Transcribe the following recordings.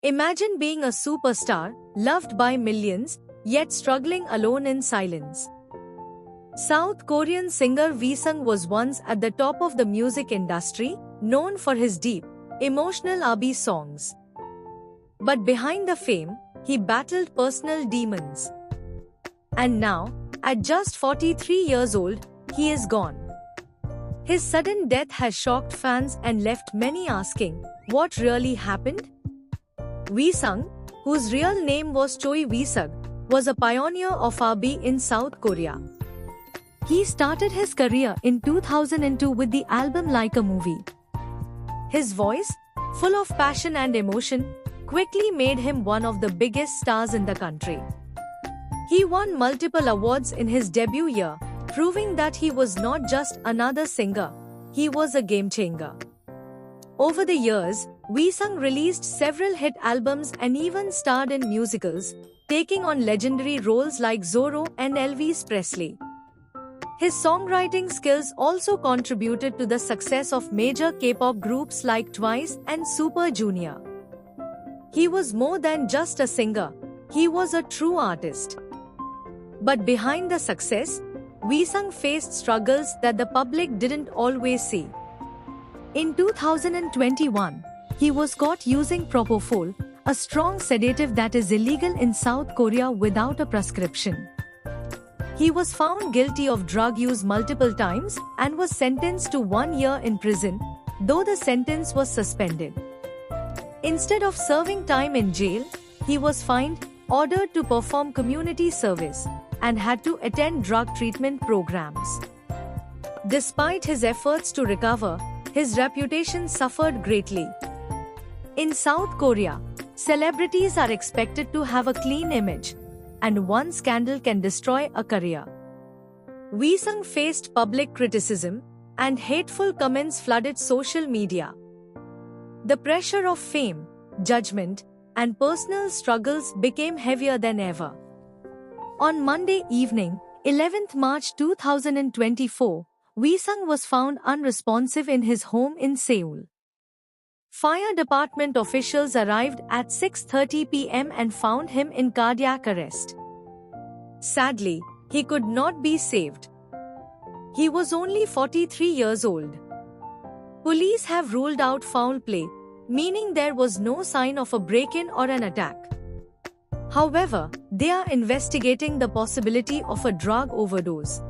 Imagine being a superstar, loved by millions, yet struggling alone in silence. South Korean singer V-Sung was once at the top of the music industry, known for his deep, emotional R&B songs. But behind the fame, he battled personal demons. And now, at just 43 years old, he is gone. His sudden death has shocked fans and left many asking, what really happened? V-Sung, whose real name was Choi V-Sug, was a pioneer of R&B in South Korea. He started his career in 2002 with the album Like a Movie. His voice, full of passion and emotion, quickly made him one of the biggest stars in the country. He won multiple awards in his debut year, proving that he was not just another singer, he was a game-changer. Over the years, V-Sung released several hit albums and even starred in musicals, taking on legendary roles like Zorro and Elvis Presley. His songwriting skills also contributed to the success of major K-pop groups like Twice and Super Junior. He was more than just a singer, he was a true artist. But behind the success, V-Sung faced struggles that the public didn't always see. In 2021, he was caught using propofol, a strong sedative that is illegal in South Korea without a prescription. He was found guilty of drug use multiple times and was sentenced to 1 year in prison, though the sentence was suspended. Instead of serving time in jail, he was fined, ordered to perform community service, and had to attend drug treatment programs. Despite his efforts to recover, his reputation suffered greatly. In South Korea, celebrities are expected to have a clean image, and one scandal can destroy a career. V-Sung faced public criticism, and hateful comments flooded social media. The pressure of fame, judgment, and personal struggles became heavier than ever. On Monday evening, 11th March 2024, V-Sung was found unresponsive in his home in Seoul. Fire department officials arrived at 6:30 p.m. and found him in cardiac arrest. Sadly, he could not be saved. He was only 43 years old. Police have ruled out foul play, meaning there was no sign of a break-in or an attack. However, they are investigating the possibility of a drug overdose.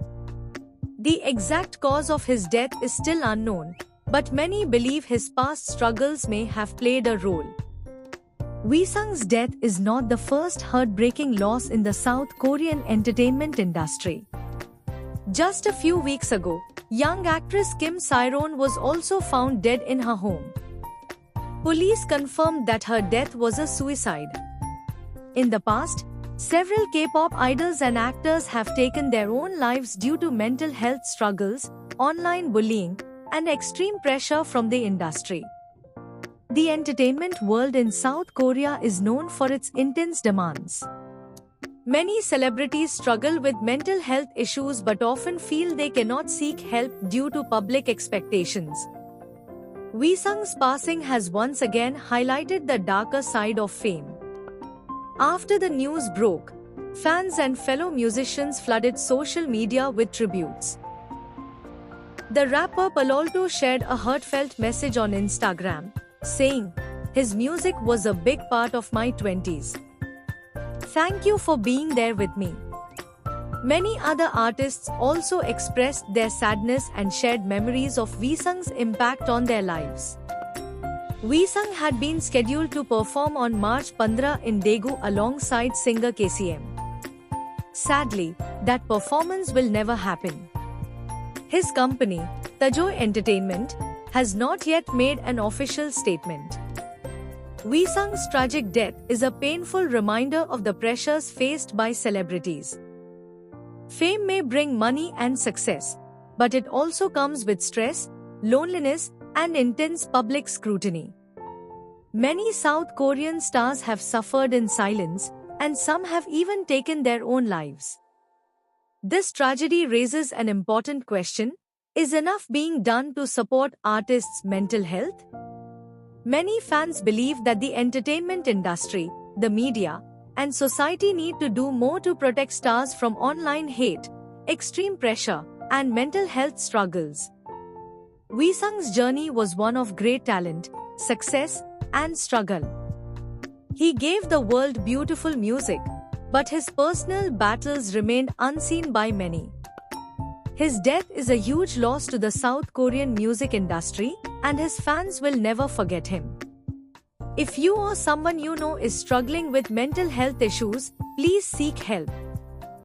The exact cause of his death is still unknown, but many believe his past struggles may have played a role. V-Sung's death is not the first heartbreaking loss in the South Korean entertainment industry. Just a few weeks ago, young actress Kim Sae-ron was also found dead in her home. Police confirmed that her death was a suicide. In the past, several K-pop idols and actors have taken their own lives due to mental health struggles, online bullying, and extreme pressure from the industry. The entertainment world in South Korea is known for its intense demands. Many celebrities struggle with mental health issues but often feel they cannot seek help due to public expectations. V-Sung's passing has once again highlighted the darker side of fame. After the news broke, fans and fellow musicians flooded social media with tributes. The rapper Palo Alto shared a heartfelt message on Instagram, saying, "His music was a big part of my 20s. Thank you for being there with me." Many other artists also expressed their sadness and shared memories of V-Sung's impact on their lives. V-Sung had been scheduled to perform on March 15 in Daegu alongside singer KCM. Sadly, that performance will never happen. His company, Tajoy Entertainment, has not yet made an official statement. V-Sung's tragic death is a painful reminder of the pressures faced by celebrities. Fame may bring money and success, but it also comes with stress, loneliness, and intense public scrutiny. Many South Korean stars have suffered in silence, and some have even taken their own lives. This tragedy raises an important question: is enough being done to support artists' mental health? Many fans believe that the entertainment industry, the media, and society need to do more to protect stars from online hate, extreme pressure, and mental health struggles. Wee Sung's journey was one of great talent, success, and struggle. He gave the world beautiful music, but his personal battles remained unseen by many. His death is a huge loss to the South Korean music industry, and his fans will never forget him. If you or someone you know is struggling with mental health issues, please seek help.